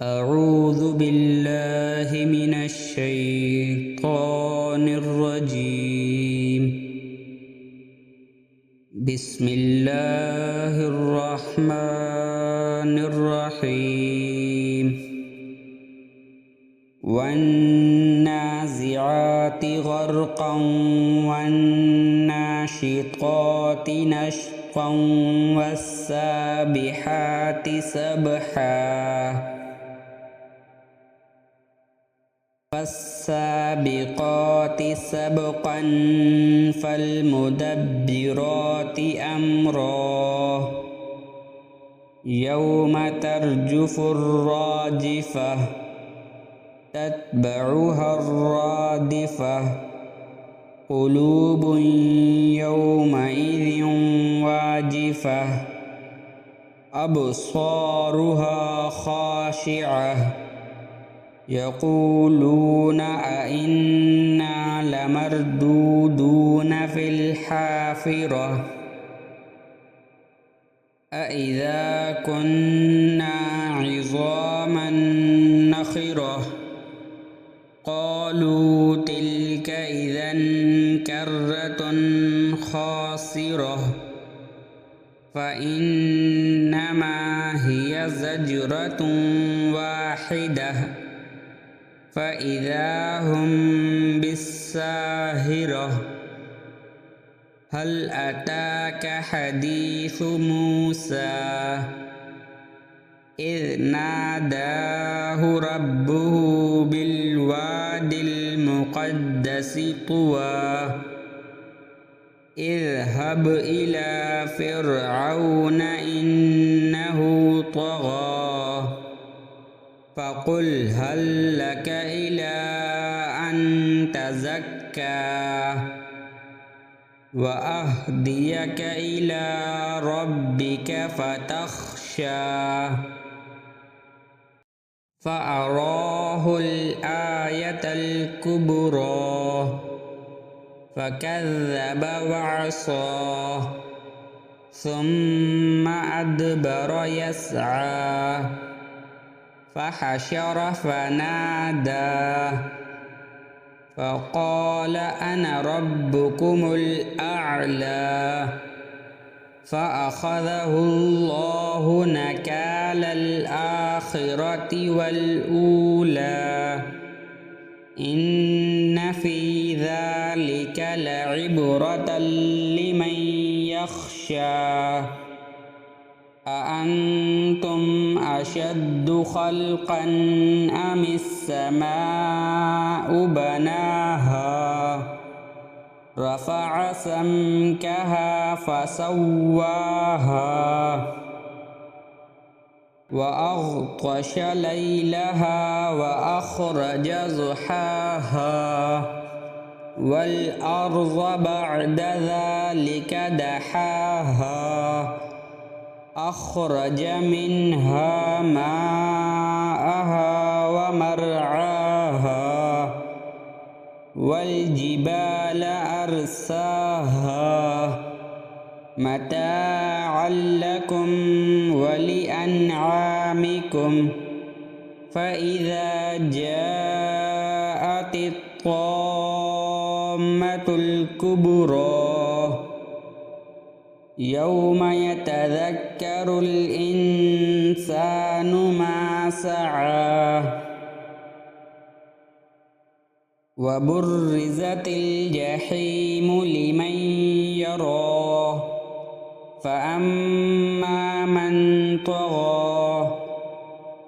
أعوذ بالله من الشيطان الرجيم. بسم الله الرحمن الرحيم. والنازعات غرقا والناشطات نشطا والسابحات سبحا فالسابقات سبقا فالمدبرات أمرا يوم ترجف الراجفة تتبعها الرادفة قلوب يومئذ واجفة أبصارها خاشعة يقولون أئنا لمردودون في الحافرة أئذا كنا عظاما نخرة قالوا تلك إذا كرة خاسرة فإنما هي زجرة واحدة فإذا هم بالساهرة هل أتاك حديث موسى إذ ناداه ربه بالواد المقدس طوى اذهب إلى فرعون إنه طغى فقل هل لك إلى أن تزكى وأهديك إلى ربك فتخشى فأراه الآية الكبرى فكذب وعصى ثم أدبر يسعى فحشر فنادى فقال أنا ربكم الأعلى فأخذه الله نكال الآخرة والأولى إن في ذلك لعبرة لمن يخشى أأنتم أشد خلقا أم السماء بناها رفع سمكها فسواها وأغطش ليلها وأخرج ضحاها والأرض بعد ذلك دحاها أخرج منها ماءها ومرعاها والجبال أرساها متاعا لكم ولأنعامكم فإذا جاءت الطامة الكبرى يوم يتذكر الإنسان ما سعى وبرزت الجحيم لمن يرى فأما من طغى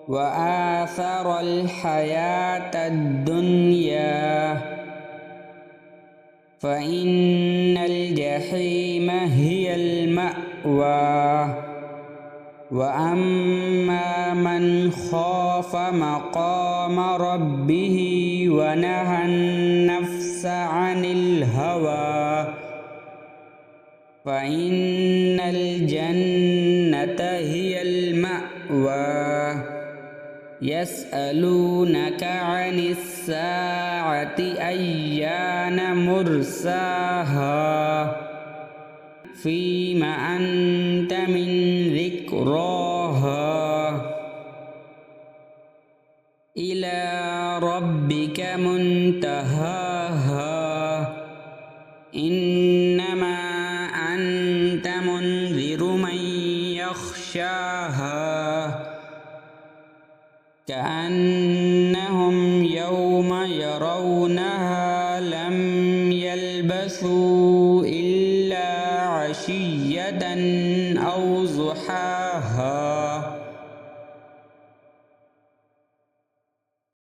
وآثر الحياة الدنيا فإن الجحيم هي المأوى وأما من خاف مقام ربه ونهى النفس عن الهوى فإن الجنة هي المأوى يسألونك عن الساعة أيان مرساها فيم أنت من ذكراها إلى ربك منتهاها إنما أنت منذر من يخشاها كأنهم يوم يرونها لم يلبثوا إلا عشية أو ضحاها